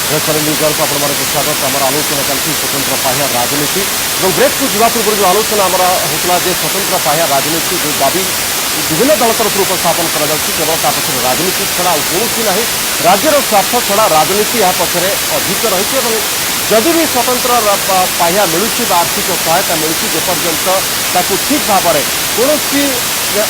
News आपको स्वागत आम आलोचना चलती स्वतंत्र पाह्या राजनीति और ब्रेक को जीवा पूर्व जो आलोचना आम होता है स्वतंत्र पाह्या राजनीति जो दाबी विभिन्न दल तरफ उपस्थापन केवल पक्ष राजनीति छड़ा कौन ना राज्यर स्वार्थ छड़ा राजनीति यह पक्षरे अधिक रही जदि भी स्वतंत्र पाह्या मिलूँ आर्थिक सहायता मिलूँ जेपर्यंत ठीक भाव में कौन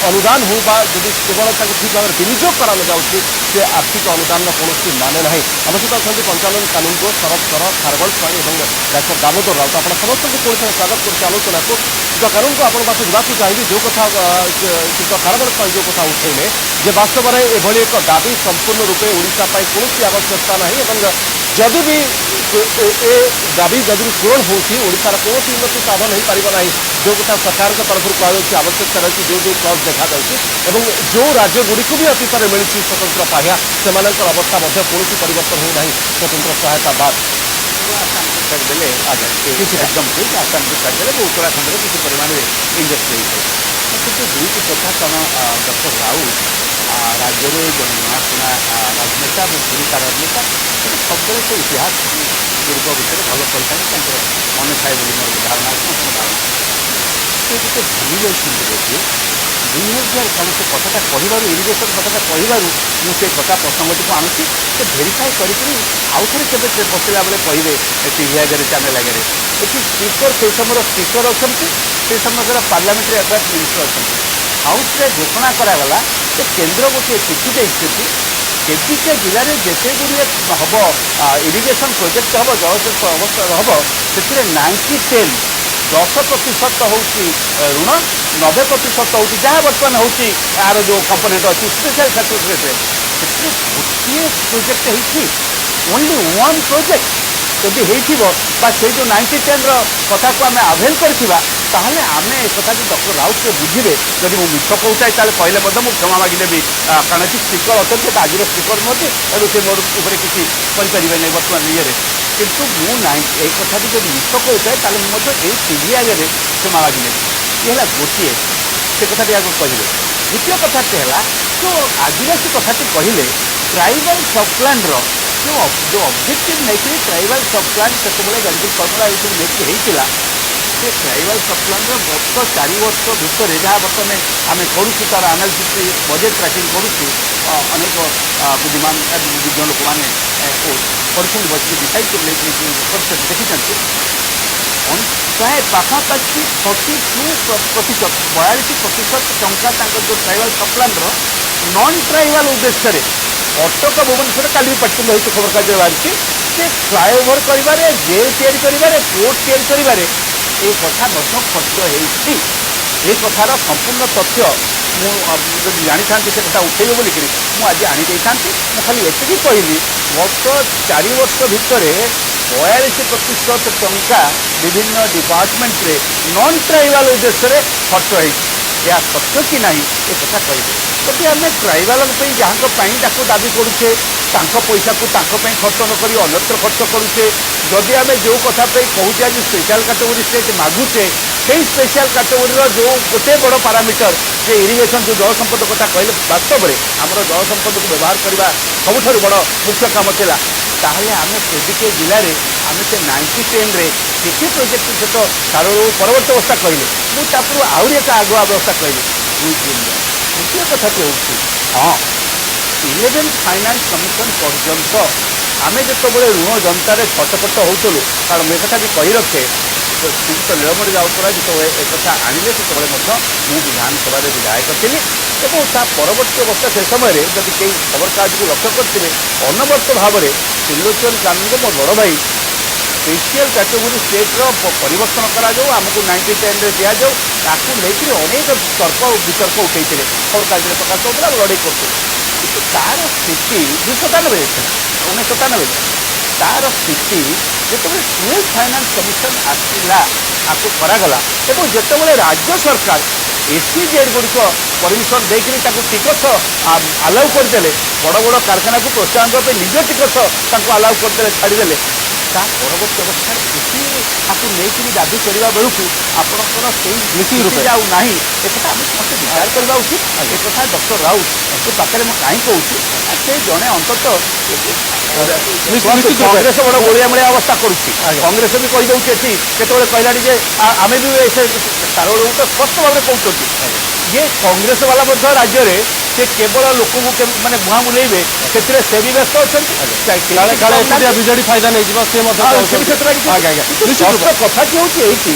अनुदान हो जदि केवल ठीक भाव में विनियोग करा जाऊँगी से आर्थिक अनुदान कौन माने ना आम सहित अच्छा पंचानन कानून को शरद कर खारबल स्वाई और डाक्टर दामोदर राउत आप समस्त को पुणी थे स्वागत कर आलोचना को श्रीयुक्त कानून को आपको पास जावाक चाहिए जो कथा श्रीयुक्त खारबल स्वाई जो कथा उठेले जे वास्तव में एभली एक दाबी संपूर्ण रूपे ओडिशा कौन आवश्यकता ना जदि भी ए दाबी जदि भी पूरण होशार कौन उन्नति साधन हो पारना जो कथा सरकार तरफ कहुच्छी आवश्यकता रही जो जो क्लज देखा जो राज्यगुड़ी भी अतीत में मिली स्वतंत्र पाह्या से अवस्था कौन परिवर्तन होना स्वतंत्र सहायता बाद छाड़देले एकदम ठीक आसाम को छाड़देले उत्तराखंड में किसी परिमाण में इंडस्ट्री कितु दुईट कथा कौन डॉक्टर राउत राज्य में जन जनाशुना राजनेता और गुरुता राजनेता सब से इतिहास गुड़िक विषय भल कही मन थाए मोर धारणा धारणा से जिते भूमि जाइए 2000 कौन से कथा कहू इरिगेशन कथा कहू मुझे कथा प्रसंगटी को आणुची से भेरीफाए करी आउ थे के बसला बेले कहे टीवी आगे चैनल आगे ये स्पीकर से समय स्पीकर अच्छा से समय पार्लियामेंटारी अफेयर्स मिनिस्टर अच्छा हाउस रे घोषणा करागला कि केन्द्र गोटे चिठी देखते केबिके जिले में जिते गुड़े हम इरिगेशन प्रोजेक्ट हम जलसेच अवस्था हम से 90-10 10% हूँ ऋण 90% हूँ जहाँ बर्तमान हूँ यार जो कंपोनेंट अच्छी स्पेशल फैसिलिटी गोटे प्रोजेक्ट होती ओनली वन प्रोजेक्ट जदि से जो 90-10 कथा को आम आभेल करवा ताहले आमे एक कथा कि डॉक्टर राउत से बुझे जब मुझे मिछ कहूए कहले कहले क्षमा मागिदेवी कारण कि स्पीकर अच्छा आज स्पीकर नुहति तेणु से मोर किसी करें नहीं बर्तमान ये कितु मुझे कथा जब मिछ कहूए मुझे ये टीवी आगे क्षमा मागिदेवी ये गोटे से कथा आगे कहे द्वितीय कथाटी है जो आदिवासी कथाटी कहले ट्राइबल सबप्लान जो ऑब्जेक्टिव नहीं ट्राइबल सबप्लान से गणपति फर्मुला नहीं से ट्राइबल सबप्लान गत 4 वर्ष भितर जहाँ बर्तमान आम करूँ तार आनालिसिस बजेट ट्राकिंग करुँ अनेक बुद्धिमान विज्ञ लोक मैंने बस डिसाइड कर देखी प्राय पाखापाखि 42% 42% टंका जो ट्राइबल सबप्लान नॉन ट्राइबल उद्देश्य कटक भुवनेश्वर काली पार्टी रही खबर कागज बाहरी से फ्लाईओवर कर जेल या कोर्ट या ये कथा खर्च हो कथार संपूर्ण तथ्य मुझे जानी था से कथा उठेबे बोलिक मुझे आनी था खाली एति कहली गत 4 वर्ष भितर 42% टंका विभिन्न डिपार्टमेंट रे नॉन ट्राइबल उद्देश्य खर्च हो सत्य कि ना ये कथा कहे जदि आम ट्राइबाल जहाँ दाबी करुचे पैसा को खर्च नक अन्यत्र खर्च करुचे जदि आम जो कथा कहूचे आज स्पेशल कैटेगोरी स्टेट मागुचे से स्पेशल कैटेगोरी जो गोटे बड़ पारामीटर जे इरिगेशन जो जल संपद कथा कहले वास्तव में आमर जल संपद को व्यवहार करने सबुठ बड़ मुख्य काम था ताहले आम केबिके जिले में आम से 90-10 किसी प्रोजेक्ट सहित सारो परवर्त अवस्था कहले मुझे आहरी एक आगुआ व्यवस्था कहली द्वितीय कथाटी हूँ हाँ 11 फाइनान्स कमिशन पर्यंत आम जो ऋण जनतार छटपट होलु कारण मैं कथा भी कही रखे श्रीयुक्त नीलमणि राउतराय जो एक आनिले से मुझे विधानसभा विधायक थी और परवर्त अवस्था से समय जब कई खबर कागज को लक्ष्य करते अनवर्त भाव में त्रिलोचन कानून को मो बड़ भाई स्पेशल कैटेगोरी स्टेट्र परिवर्तन करमको 90-10 दिजाऊ ताकू लेकिन अनेक तर्क वितर्क उठे खबर कागज प्रकाश होता लड़े करूँ कि तार स्थिति 97 1997 तार स्थिति जो 12 फाइनान्स कमिशन आसला आपको करागला और जिते राज्य सरकार एसईजेड गुड़िक परमिशन देकर टिकस आलाउ करदे बड़ बड़ कारखाना को प्रोत्साहन करने निज टिकस अलाउ करदे छाड़देले ତା ପରବର୍ତ୍ତୀ ଅବସ୍ଥାରେ କୃଷି ତାକୁ ନେଇକରି ଦାବି କରିବା ବେଳକୁ ଆପଣଙ୍କର ସେଇ ନିଶ୍ଚିତ ରୂପେ। ଆଉ ନାହିଁ ଏକଥା ଆମେ ସମସ୍ତେ ବିଚାର କରିବା ଉଚିତ। ଏକଥା ଡକ୍ଟର ରାଉତ ପାଖରେ ମୁଁ କାହିଁ କହୁଛି ନା ସେ ଜଣେ ଅନ୍ତତଃ ନିଶ୍ଚିତ ରୂପେ। କଂଗ୍ରେସ ବଡ଼ ଗୋଳିଆ ମଳିଆ ଅବସ୍ଥା କରୁଛି। ଆଜ୍ଞା। କଂଗ୍ରେସ ବି କହିଦେଉଛି ଏଠି କେତେବେଳେ କହିଲାଣି ଯେ ଆମେ ବି ସେ ଖାରବେଳକୁ ତ ସ୍ପଷ୍ଟ ଭାବରେ କହୁଛନ୍ତି ଯେ କଂଗ୍ରେସ ବାଲା ମଧ୍ୟ ରାଜ୍ୟରେ ସେ କେବଳ ଲୋକଙ୍କୁ ମାନେ ଭୁଆଁ ବୁଲେଇବେ ସେଥିରେ ସେ ବି ବ୍ୟସ୍ତ ଅଛନ୍ତି। କାଳେ କାଳେ ଏକୁଟିଆ ବିଜେଡି ଫାଇଦା ନେଇଯିବ ସେ ମଧ୍ୟ ସେ ବି ଚାହୁଁଛନ୍ତି। ସେଥିରେ କିଛି ଆଜ୍ଞା ଆଜ୍ଞା କିନ୍ତୁ ନିଶ୍ଚିତ ସ୍ପଷ୍ଟ ରୂପେ। କଥାଟି ହେଉଛି ଏଇଠି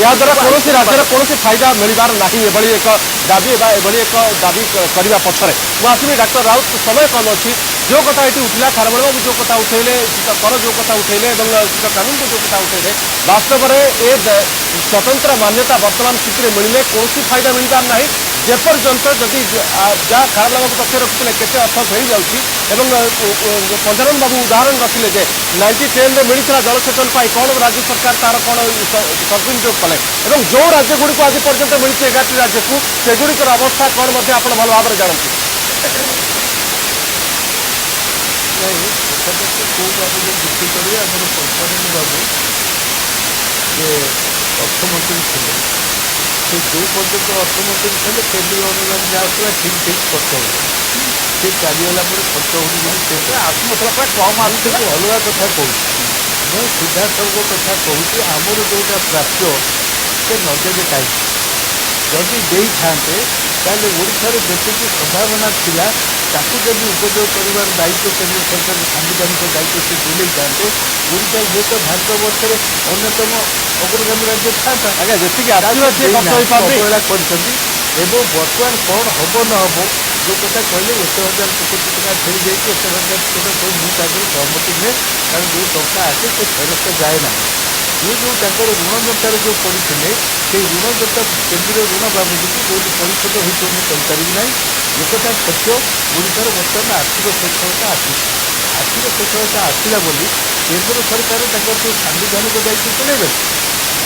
ଏହା ଦ୍ୱାରା କୌଣସି ରାଜ୍ୟର କୌଣସି ଫାଇଦା ମିଳିବାର ନାହିଁ ଏଭଳି ଏକ ଦାବି ବା ଏଭଳି ଏକ ଦାବି କରିବା ପଛରେ। ମୁଁ ଆସିବି ଡାକ୍ତର ରାଉତ ସମୟ କମ୍ ଅଛି। ଯେଉଁ କଥା ଏଠି ଉଠିଲା ଖାରବେଳ ବାବୁ ଯେଉଁ କଥା ଉଠେଇଲେ ଶୀତ କର ଯେଉଁ କଥା ଉଠେଇଲେ ଏବଂ ଶୀତ କାନୁନକୁ ଯେଉଁ କଥା ଉଠେଇଲେ ବାସ୍ତବରେ ଏ ସ୍ୱତନ୍ତ୍ର ମାନ୍ୟତା ବର୍ତ୍ତମାନ ସ୍ଥିତିରେ ମିଳିଲେ କୌଣସି ଫାଇଦା ମିଳିବାର ନାହିଁ ଯେପର୍ଯ୍ୟନ୍ତ ଯଦି ଯାହା ଖାରବେଳ ବାବୁ ତଥ୍ୟ ରଖିଥିଲେ କେତେ ଅର୍ଥ ଫେରି ଯାଉଛି ଏବଂ ପଞ୍ଚାନନ ବାବୁ ଉଦାହରଣ ରଖିଲେ ଯେ 90-10ରେ ମିଳିଥିଲା ଜଳସେଚନ ପାଇଁ କ'ଣ ରାଜ୍ୟ ସରକାର ତାର କ'ଣ ସଦୁପଯୋଗ କଲେ ଏବଂ ଯେଉଁ ରାଜ୍ୟଗୁଡ଼ିକୁ ଆଜି ପର୍ଯ୍ୟନ୍ତ ମିଳିଛି 11ଟି ରାଜ୍ୟକୁ ସେଗୁଡ଼ିକର ଅବସ୍ଥା କ'ଣ ମଧ୍ୟ ଆପଣ ଭଲ ଭାବରେ ଜାଣନ୍ତି। ନାଇଁ କଥାଟାକୁ କେଉଁ ବାବୁରେ ଯୁକ୍ତି କରିବେ ଆମର ପଞ୍ଚାନନ ବାବୁ ଯେ ଅର୍ଥମନ୍ତ୍ରୀ ଥିଲେ ସେ ଯେଉଁ ପର୍ଯ୍ୟନ୍ତ ଅର୍ଥମନ୍ତ୍ରୀ ଥିଲେ କେନ୍ଦ୍ରୀୟ ଅନୁଦାନ ଯାହା ଆସୁଥିଲା ଠିକ୍ ଖର୍ଚ୍ଚ ହେଉଥିଲା। ସେ ଚାଲିଗଲା ପରେ ଖର୍ଚ୍ଚ ହେଉନି ବୋଲି ସେ ଆସୁନଥିଲା ପୁରା କମ୍ ମୁଁ ଆସୁଥିଲା। କିନ୍ତୁ ଅଲଗା କଥା କହୁଛି। ମୁଁ ସିଧାସଳଖ କଥା କହୁଛି ଆମର ଯେଉଁଟା ପ୍ରାପ୍ୟ ସେ ନ ଦେବେ କାହିଁକି? ଯଦି ଦେଇଥାନ୍ତେ ତାହେଲେ ଓଡ଼ିଶାର ଯେତିକି ସମ୍ଭାବନା ଥିଲା ତାକୁ ଯଦି ଉପଯୋଗ କରିବାର ଦାୟିତ୍ୱ କେନ୍ଦ୍ର ସରକାରଙ୍କ ସାମ୍ବିଧାନିକ ଦାୟିତ୍ୱ ସେ ତୁଲେଇଥାନ୍ତେ ଓଡ଼ିଶା ହୁଏତ ଭାରତ ବର୍ଷରେ ଅନ୍ୟତମ ଅଗ୍ରଗାମୀ ରାଜ୍ୟ ଥାନ୍ତା। ଆଜ୍ଞା ଯେତିକି ତା ଆସିବା ସିଏ ଖର୍ଚ୍ଚ ଦେଇନାହାନ୍ତି, ହେଇପାରୁନି। ଅବହେଳା କରିଛନ୍ତି ଏବଂ ବର୍ତ୍ତମାନ କ'ଣ ହବ ନ ହବ ଯେଉଁ କଥା କହିଲେ 1,000 କୋଟି ଟଙ୍କା ଫେରିଯାଇଛି 1,000 କୋଟି ସବୁ ମୁଁ ତା ଦେହରେ ସହମତି ନୁହେଁ। କାରଣ ଯେଉଁ ଟଙ୍କା ଆସେ ସେ ଫେରସ୍ତ ଯାଏ ନାହିଁ। ଯେଉଁ ତାଙ୍କର ଋଣ ଜଞ୍ଜାଳ ଯେଉଁ କରିଥିଲେ ସେଇ ଋଣ ଜଞ୍ଜାଳ କେନ୍ଦ୍ରୀୟ ଋଣ ବାବଦକୁ କେଉଁଠି ପରିଶୋଧ ହୋଇଥିବ ମୁଁ କହିପାରିବି ନାହିଁ। ଏକଥା ସତ୍ୟ ଓଡ଼ିଶାର ବର୍ତ୍ତମାନ ଆର୍ଥିକ ସ୍ୱଚ୍ଛଳତା ଆସିଛି। ଆର୍ଥିକ ସ୍ୱଚ୍ଛଳତା ଆସିଲା ବୋଲି କେନ୍ଦ୍ର ସରକାର ତାଙ୍କର ଯେଉଁ ସାମ୍ବିଧାନିକ ଦାୟିତ୍ୱ ତୁଲେଇବେ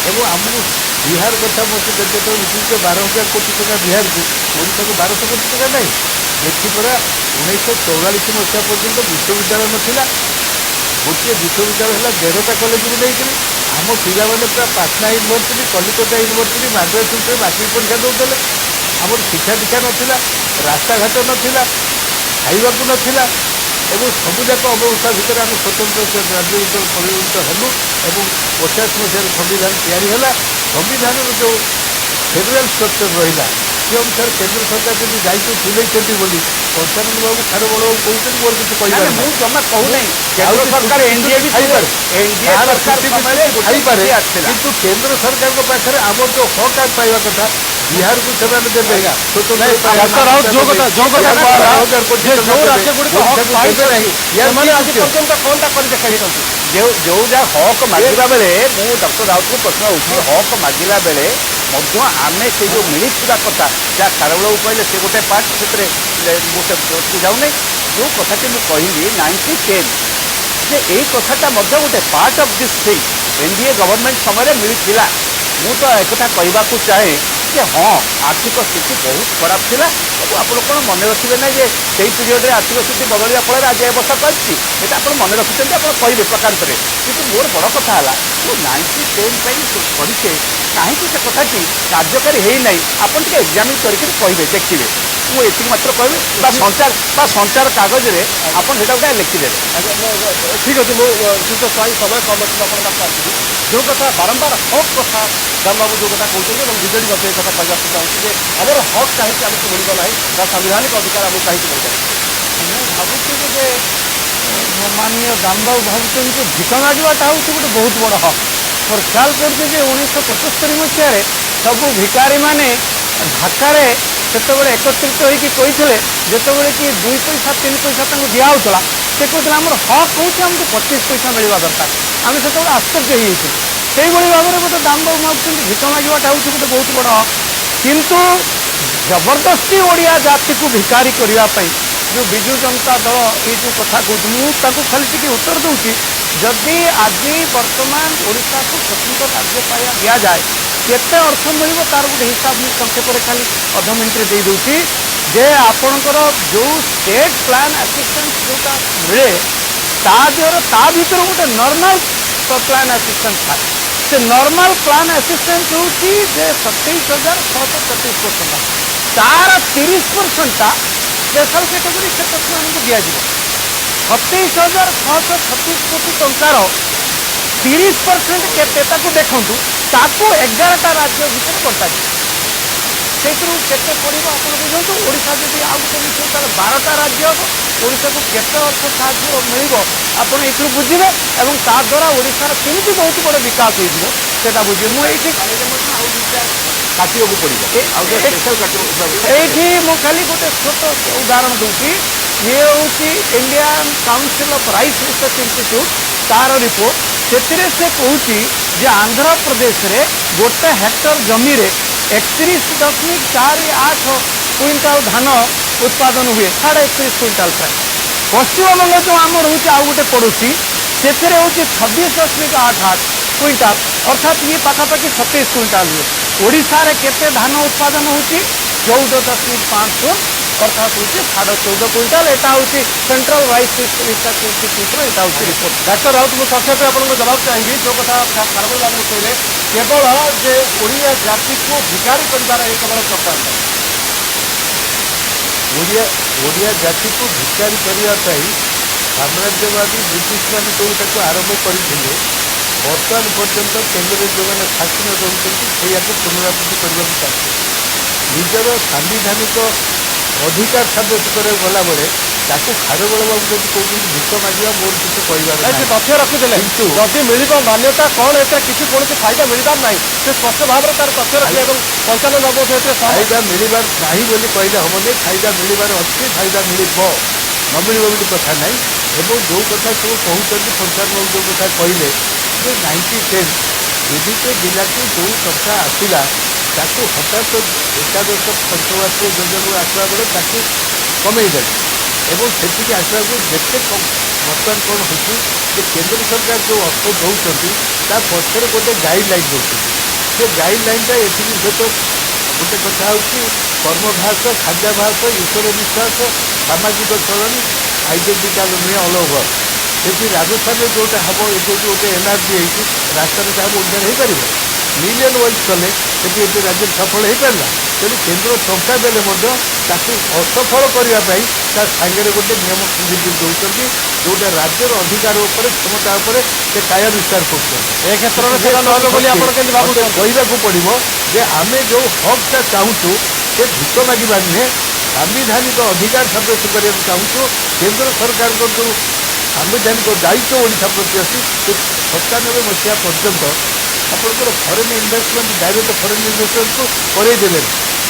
ଏବଂ ଆମକୁ ବିହାର କଥା ମୋତେ ଯେତେବେଳେ ଉଠୁଛି 12,000 କୋଟି ଟଙ୍କା ବିହାରକୁ ଓଡ଼ିଶାକୁ 1,200 କୋଟି ଟଙ୍କା ନାହିଁ। ଏଠି ପରା 1944 ମସିହା ପର୍ଯ୍ୟନ୍ତ ବିଶ୍ୱବିଦ୍ୟାଳୟ ନଥିଲା। ଗୋଟିଏ ବିଶ୍ୱବିଦ୍ୟାଳୟ ହେଲା 1.5ଟା କଲେଜକୁ ନେଇକରି ଆମ ପିଲାମାନେ ପୁରା Patna university Calcutta university Madras university matric ପରୀକ୍ଷା ଦେଉଥିଲେ। ଆମର ଶିକ୍ଷା ଦୀକ୍ଷା ନଥିଲା, ରାସ୍ତାଘାଟ ନଥିଲା, ଖାଇବାକୁ ନଥିଲା ଏବଂ ସବୁଯାକ ଅବସ୍ଥା ଭିତରେ ଆମେ ସ୍ୱତନ୍ତ୍ର ରାଜ୍ୟ ଭିତରେ ପରିଣତ ହେଲୁ ଏବଂ 50 ମସିହାରେ ସମ୍ବିଧାନ ତିଆରି ହେଲା। ସମ୍ବିଧାନର ଯେଉଁ ଫେଡେରାଲ ଷ୍ଟ୍ରକ୍ଚର ରହିଲା ସେ ଅନୁସାରେ କେନ୍ଦ୍ର ସରକାର ଯଦି ଦାୟିତ୍ୱ ତୁଲେଇଛନ୍ତି ବୋଲି ପଞ୍ଚାନନ ବାବୁ ଖାରବେଳ ବାବୁ କହୁଛନ୍ତି ମୋର କିଛି କହିବାର ମୁଁ ନାହିଁ। ଜମା କହୁନାହିଁ କେନ୍ଦ୍ର କାହାର ସରକାର ତ୍ରୁଟି ଏନଡିଏ ବିଚ୍ୟୁତି ବି ଥିଲେ ଥାଇପାରେ, ଏନଡିଏ କାହାର ସରକାର ତ୍ରୁଟି ସମୟରେ ବିଚ୍ୟୁତି ଗୋଟେ ଥାଇପାରେ, ଚିଠି ଆସିଥିଲା। କିନ୍ତୁ କେନ୍ଦ୍ର ସରକାରଙ୍କ ପାଖରେ ଆମର ଯେଉଁ ହକ୍ ପାଇବା କଥା ବିହାରକୁ ସେମାନେ ଦେବେ ଆଜ୍ଞା ସ୍ୱତନ୍ତ୍ର ନାଇଁ ଉପାୟରେ ଡାକ୍ତର ରାଉତ ମାନ୍ୟତା ଯେଉଁ ଦେବେ, କଥା ବିହାରକୁ କୁହାଗଲା 12,000 କୋଟି ଯେ ଟଙ୍କା ଯେଉଁ ଦେବେ, ରାଜ୍ୟଗୁଡ଼ିକ ହକ୍ ଓଡ଼ିଶାକୁ ଦେବେ ନାହିଁ। ପାଇଛନ୍ତି ୟାର ସେମାନେ କି ଆଜି ଯୁକ୍ତି ଅଛି? ପର୍ଯ୍ୟନ୍ତ କ'ଣଟା କରି ଦେଖାଇଛନ୍ତି। ଯେଉଁ ଯାହା ହକ୍ ମାଗିବା ବେଳେ ମୁଁ ଡକ୍ଟର ରାଉତଙ୍କୁ ପ୍ରଶ୍ନ ହେଉଛି ହକ୍ ମାଗିଲା ବେଳେ ମଧ୍ୟ ଆମେ ସେ ଯେଉଁ ମିଳିଥିବା କଥା ଯାହା ଖାରବେଳକୁ କହିଲେ ସେ ଗୋଟେ ପାର୍ଟ ସେଥିରେ ମୁଁ ସେ ଯାଉନାହିଁ। ଯେଉଁ କଥାଟି ମୁଁ କହିଲି 90-10 ଯେ ଏଇ କଥାଟା ମଧ୍ୟ ଗୋଟେ part of this thing NDA government ସମୟରେ ମିଳିଥିଲା। ମୁଁ ତ ଏକଥା କହିବାକୁ ଚାହେଁ ଯେ ହଁ ଆର୍ଥିକ ସ୍ଥିତି ବହୁତ ଖରାପ ଥିଲା ଏବଂ ଆପଣ କ'ଣ ମନେ ରଖିବେ ନାହିଁ ଯେ ସେଇ ପିରିୟଡ଼ରେ ଆର୍ଥିକ ସ୍ଥିତି ବଦଳିବା ଫଳରେ ଆଜି ଏ ଅବସ୍ଥାକୁ ଆସିଛି। ଏଇଟା ଆପଣ ମନେ ରଖିଛନ୍ତି ଆପଣ କହିବେ ପ୍ରକାରାନ୍ତରେ। କିନ୍ତୁ ମୋର ବଡ଼ କଥା ହେଲା ଯେଉଁ 90-10 ପାଇଁ କରିଛେ କାହିଁକି ସେ କଥାଟି କାର୍ଯ୍ୟକାରୀ ହେଇନାହିଁ ଆପଣ ଟିକେ ଏକ୍ଜାମିନ୍ କରିକି କହିବେ ଦେଖିବେ। ମୁଁ ଏତିକି ମାତ୍ର କହିବି ବା ସଞ୍ଚାର କାଗଜରେ ଆପଣ ସେଇଟା ଗୋଟେ ଲେଖିଦେବେ। ଠିକ୍ ଅଛି ମୁଁ ଶୀତ ସ୍ୱାଇଁ ସମୟ କମ୍ ଅଛି ମୁଁ ଆପଣଙ୍କ ପାଖକୁ ଆସିବି। ଯେଉଁ କଥା ବାରମ୍ବାର ହକ୍ କଥା ଦାମବାବୁ ଯେଉଁ କଥା କହୁଛନ୍ତି ଏବଂ ବିଜେଡି ମଧ୍ୟ ଏ କଥା କହିବାକୁ ଚାହୁଁଛି ଯେ ଆମର ହକ୍ କାହିଁକି ଆମକୁ ମିଳିବ ନାହିଁ ବା ସାମ୍ବିଧାନିକ ଅଧିକାର ଆମକୁ କାହିଁକି ମିଳିବ ନାହିଁ। ମୁଁ ଭାବୁଛି ଯେ ମାନନୀୟ ଦାମବାବୁ ଭାବୁଛନ୍ତି ଯେ ଭିକ ମାଗିବାଟା ହେଉଛି ଗୋଟେ ବହୁତ ବଡ଼ ହକ୍। ମୋର ଖ୍ୟାଲ ପଡ଼ୁଛି ଯେ 1975 ମସିହାରେ ସବୁ ଭିକାରୀମାନେ ଢାକାରେ ସେତେବେଳେ ଏକତ୍ରିତ ହୋଇକି କହିଥିଲେ ଯେତେବେଳେ କି 2 ପଇସା 3 ପଇସା ତାଙ୍କୁ ଦିଆହେଉଥିଲା ସେ କହୁଥିଲେ ଆମର ହକ୍ ହେଉଛି ଆମକୁ 25 ପଇସା ମିଳିବା ଦରକାର। ଆମେ ସେତେବେଳେ ଆଶ୍ଚର୍ଯ୍ୟ ହେଇଯାଇଥିଲୁ। ସେଇଭଳି ଭାବରେ ବୋଧେ ଦାମବାବୁ ଭାବୁଛନ୍ତି ଭିକ ମାଗିବାଟା ହେଉଛି ଗୋଟେ ବହୁତ ବଡ଼ ହକ୍। କିନ୍ତୁ ଜବରଦସ୍ତି ଓଡ଼ିଆ ଜାତିକୁ ଭିକାରୀ କରିବା ପାଇଁ ଯେଉଁ ବିଜୁ ଜନତା ଦଳ ଏଇ ଯେଉଁ କଥା କହୁଛି ମୁଁ ତାକୁ ଖାଲି ଟିକେ ଉତ୍ତର ଦେଉଛି। ଯଦି ଆଜି ବର୍ତ୍ତମାନ ଓଡ଼ିଶାକୁ ସ୍ୱତନ୍ତ୍ର ରାଜ୍ୟ ପାହ୍ୟା ଦିଆଯାଏ କେତେ ଅର୍ଥ ମିଳିବ ତାର ଗୋଟେ ହିସାବ ମୁଁ ସଂକ୍ଷେପରେ ଖାଲି ଅଧ ମିନିଟ୍ରେ ଦେଇଦେଉଛି ଯେ ଆପଣଙ୍କର ଯେଉଁ ଷ୍ଟେଟ୍ ପ୍ଲାନ୍ ଆସିଷ୍ଟାନ୍ସ ଯେଉଁଟା ମିଳେ ତା ଭିତରୁ ଗୋଟେ ନର୍ମାଲ प्लान असिस्टेंट था से नॉर्मल प्लान असिस्टेंट हूँ 27,636 तार 30% स्पेशल कैटेगरी सेक्टर मान दिज्व 27,636 कोटी टंकार 30% केते देखु ताकू 11टा राज्य भितर बंटा से केते पड़ो आप बुझु ओडिशा जब आउ गोटे मिशन तार 12टा राज्य हम ओडिशा को केते अर्थ साहाय्य मिल आप ये बुझे और ताद्वारा ओडिशार केमी बहुत बड़ विकास होता बुझे मुझे काटिବାକୁ ପଡ଼ିବ ଆଉ ଯେ ସ୍ପେଶାଲ ये खाली गोटे छोट उदाहरण दूसरी ये हूँ Indian council of rice research institute तार रिपोर्ट से कहूँ जे आंध्र प्रदेश रे गोटे हेक्टर जमी रे 31.48 क्विंटाल धान उत्पादन हुए 31.5 क्विंटाल प्राय पश्चिमबंग जो आम रोचे आउ गोटे पड़ोसी से हूँ 26.88 क्विंटाल अर्थात ये पाखापाखि 27 क्विंटाल हुए ओडिशा रे केते धान उत्पादन होची 14.5 अर्थात हूँ 14.5 क्विंटाल एटा हूँ सेंट्रल राइस रिसर्च इंस्टीट्यूट एटा हूँ रिपोर्ट। डॉक्टर राउत मुझे संक्षेप आपको जवाब चाहिए जो कथा खारबल बाबू कहले केवल जे ओडिया जाति को भिखारी कर केवल सरकार ओडिया जाति को भिखारी करने साम्राज्यवादी ब्रिटिश मैंने जो आरंभ करते बर्तमान पर्यंत केन्द्र जो मैंने शासन रोचे से पुनरावृत्ति करने चाहते निजर सांविधानिक अधिकार सब्यस्त करा गला बेले खारबल बाबू जब कहते भिक मांगा मोर किसी कहबार से तथ्य रखिदे जदि मिल मान्यता कौन ए किसी कौन फायदा मिलबार ना से स्पष्ट भाव में तार तथ्य रखिए और 95% फायदा मिलबार नहीं बोली कहले हमने फायदा मिलबार अच्छी फायदा मिल न मिल बोली कथा ना एवं जो कथा सब कहते 95 जो कथा कहले 90-10 विविध जिला को जो टंका आसला हठात एकादश पंचवार्षिक योजना आसला बेले कमेदे और से आसला जिते बर्तमान कौन हो केन्द्र सरकार जो अर्थ दौरान पक्षर गोटे गाइडलाइन दौरान से गाइडलाइनटा ये सहित गोटे कथा हूँ कर्मभाष खाद्याभास ईश्वर विश्वास सामाजिक चलन आइडेंटिकाल नुहे अल ओवर से राजस्थान में जोटा हम ये जो गोटे एनआरजी होती रास्ता जहाँ ओडिशा हो पार मिलियन वाइज कले से राज्य सफल हो पारा तेणु केन्द्र टंका देले असफल करने सागर गोटे नियम दौरान जोटा राज्यर अधिकार क्षमता से काया विस्तार कहवाक पड़ो जे आम जो हकटा चाहूँ से भिक मागवा नुहे सांविधानिक अधिकार सब्यस्त करने चाहूँ केन्द्र सरकार जो सांविधानिक दायित्व ओडिशा प्रति अच्छी 97 मसीहा पर्यंत आपंकर foreign investment direct foreign investment को करईदे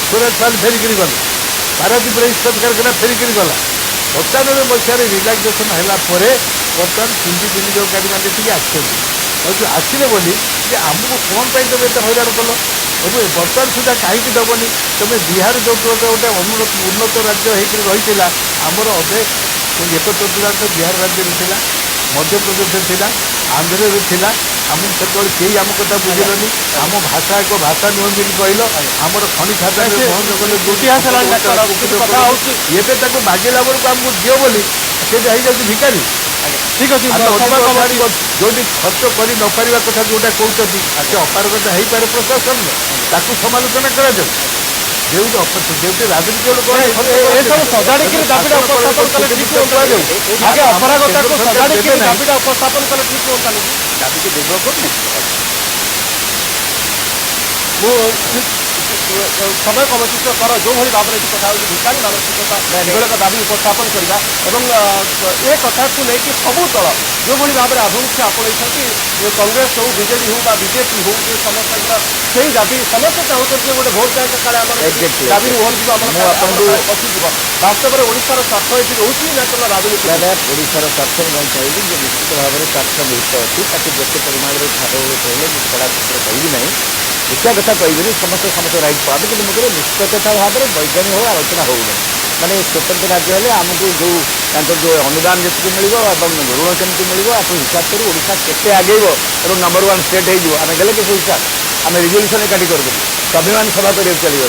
स्वराज फाल फेरिक गला पारादीप इस्पात कारखाना फेरिक गला 97 मसीह रिलैक्सेसन है बर्तमान पुंजी विनियोगकारी मैंने आसले बोली जे आमको कौन पर तुम एत हईराण कल और बर्तमान सुधा कहीं दबनी तुम्हें बिहार जो गोटे उन्नत राज्य होकर रही आमर अधे 71% बिहार राज्य था मध्यप्रदेश था आंध्र था आमको से कई आम कथा बुझेनि आम भाषा एक भाषा नुह भी कहल आमर खनि खाता बंद कले एवं मागिला बेलू आमको दियो बोली से जाऊँ भिकारी ठीक अच्छे जो खर्च कर नपर कथा जोटा कहते से अपारगता हो पारे प्रशासन समालोचना करा जो राजनीति सब सजाड़ी दाबीटा उपस्थापन कले ठीक आगे अपरागता को सजाड़ी दाबीटा उपस्थापन कले ठीक होता दाबी के डेभलप समय कमित कर जो भाई भाव में कथा भिखारी मानसिकता एभली दाबी उपस्थापन करवा ए कथा को लेकिन सबू दल जो भाई भाव में आभिमुख्य आपई कांग्रेस हो बीजेडी हो बीजेपी हो समस्त से दाबी समस्त चाहते गोटे भोट बैंक काले दाबी ओहरजी पशिज वास्तव में ओडार स्वार्थ ये रोचे ना केवल राजनीति ओडार स्वार्थ मुझे कहबी निश्चित भाव में स्वार्थ निहित अच्छी ताकि जिते परिमाण में खारबल कहले मुझे कड़ा क्षेत्र कहबी ना मिथ्या कथा कहबी समस्त समस्त राइट पाते कि मुझे निष्पक्षता भाव में वैज्ञानिक हो आलोचना होना माने स्वतंत्र राज्य हेले आमको जो अनुदान जी मिल ऋण केमती मिल आप हिसाब करूँ ओडिशा केते आगेब और नंबर 1 स्टेट हो आम गले कि हिसाब आम रिजोल्यूशन एकाठी करदेलु स्वाभिमान सभा कर चली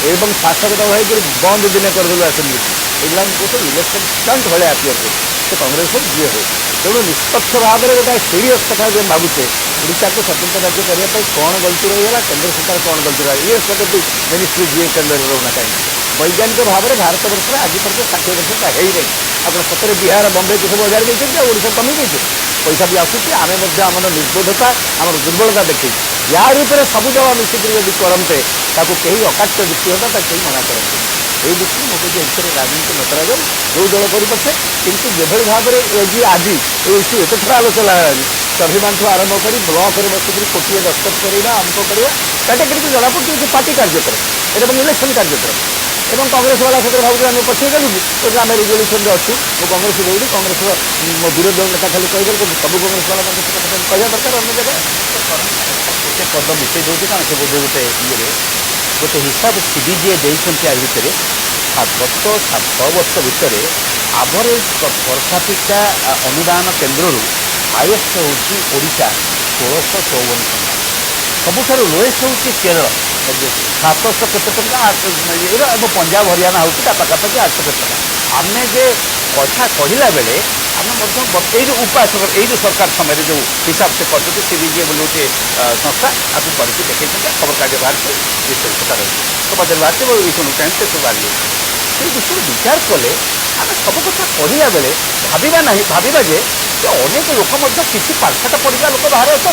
एवं शासक दल है बंद दिन करदेलु आसेम्बली एगुला गोटे इलेक्शन स्टंट भाया आपियर कर कांग्रेस हो जी हो तेणु निष्पक्ष भाव में गोटे सीरीयस कथा जो भावुचे ओडिशा को स्वतंत्र राज्य करने कौन गलती रहीगला केन्द्र सरकार कौन गलती रहा इरेस्पेक्टिव मिनिस्ट्री जी केन्द्र रोना कहीं वैज्ञानिक भाव में भारत वर्ष में आज पर्यटन 60% है नहीं आप सतरे बिहार बम्बे को सब हजार गई ओडिशा कमी गई पैसा भी आसूसी आम आम निर्बोधता आम दुर्बलता देखी यार सब दल मिसिक यदि करते कहीं अकाट्य युक्ति होता कहीं मना करते ये दृष्टि मो कहे एथर राजनीति न करा जो दल करें किंतु जो भाव में आज ये इश्यू एत थर आलोचना है स्वाभिमान आरंभ कर ब्लक में बसिक कोटे दस्तखत करवा अमुक करवा कैटेगरी जना पड़े पार्टी कार्यक्रम एवं इलेक्शन कार्यक्रम एवं कांग्रेस वाला से भाव आम पछे गलु कि आम रिजोल्यूशन अच्छु मो कांग्रेस दौड़ी कांग्रेस मो विरोधी दल नेता खाली कहीदेल सब कांग्रेस वाला कहना दरकार अन्य जगह गोटे पद मिटे दूसरे कारण से बोधे गोटे इे गोटे हिसाब सीबीजीए देते आ भितर गत 6 वर्ष भितर आवरेज पर कैपिटा अनुदान केन्द्र हाईएस्ट होशा 1654 टଙ୍କା सबुठार लोएस्ट हूँ केरल 700 केते टଙ୍କା पंजाब हरियाणा हूँ पाखापाखि 800 केते टଙ୍କା आम जे कथा कहला बेले आम जो उपासक ये सरकार समय जो हिसाब से कर सीबीजीए बोल गोटे संस्था आपको करके देखते खबर कागज बाहर ये सब कथा रही समाचार बाहर इकोनॉमिक टाइम्स सब बाहर से दृष्टि विचार कले आम सब कथा कहला बेले भाविबा नहीं भाविबा जे अनेक लोक किसी पाठशाठ पढ़ा लोक बाहर अच्छा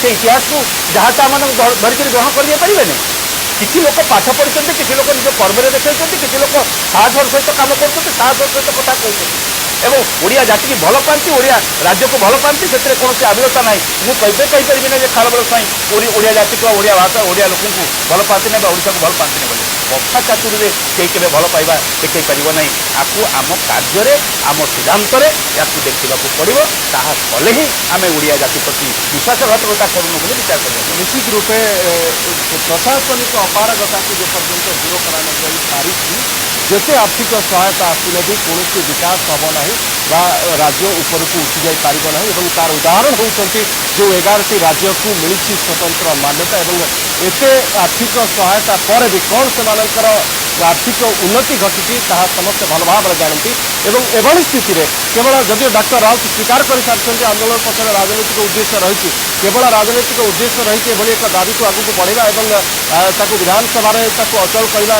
से इतिहास को जहाँ तक धरिक ग्रहण कर पारे किसी लोक पाठ पढ़ी किसी लोक निज कर्म देखते किसी लोक साहसर सहित कम कर साहसर सहित कथा कहते एवं ओडिया जाति की भल पाती ओडिया राज्य को भल पाती से कौन आविरता ना मुझे कहीपरि ना खारबेल स्वाई ओडिया जाति को ओडिया भाषा ओडिया लोक भल पाती ना ओडिशा को भल पाती ना कथा चातुरी कहीं के भल पाइबा देखई पार ना आपको आम कार्य आम सिद्धांत या देखा पड़ो ताले ही आम ओडिया जाति प्रति विश्वासघातकता करूँ बोले विचार कर निश्चित रूपे प्रशासनिक अपारगता को जेपर्यंत दूर कर पारी जिते आर्थिक सहायता आसने भी कौन विकास हम ना राज्य ऊपर को उठी जाई पारिबो नाही एवं तार उदाहरण होउचंती जो 11टी राज्य को मिली स्वतंत्र मान्यता एवं एते आर्थिक सहायता पर भी कौन से आर्थिक उन्नति घटी समस्त भल भाव जानती एवं एभली स्थिति में केवल जदिव डॉक्टर राउत स्वीकार कर सारी आंदोलन पक्ष राजनीतिक उद्देश्य रही केवल राजनीतिक उद्देश्य रही एक दाबी को आगू बढ़ेगा और विधानसभा अचल करवा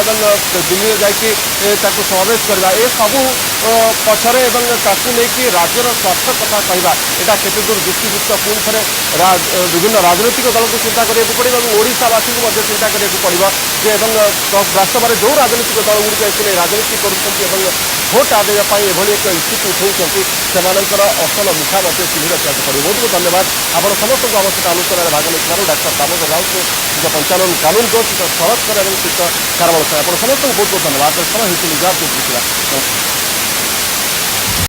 दिल्ली में जाकि समावेश करवा ए सबू पछरे नहीं राज्यर स्वार्थ कथा कहवा यहाँ केते दूर युक्तियुक्त पुणी थे विभिन्न राजनीतिक दल को चिंता करा पड़ो और ओडावासी को चिंता करा पड़ो जे वास्तव में जो राजनीतिक दल गुड़िक ए राजनीति कर भोट आदेवाई एभली एक इश्यू को उठाऊँ से असल मुखा चिन्ह रखा पड़े बहुत बहुत धन्यवाद आप समस्त को आवश्यक आलोचना भाग नहीं डाक्टर दामोदर राउत श्रीज पंचानन कानून को श्रीज शरद कर और श्रीज खारबेल आप समस्त को बहुत बहुत धन्यवाद समय होती निजात नमस्कार।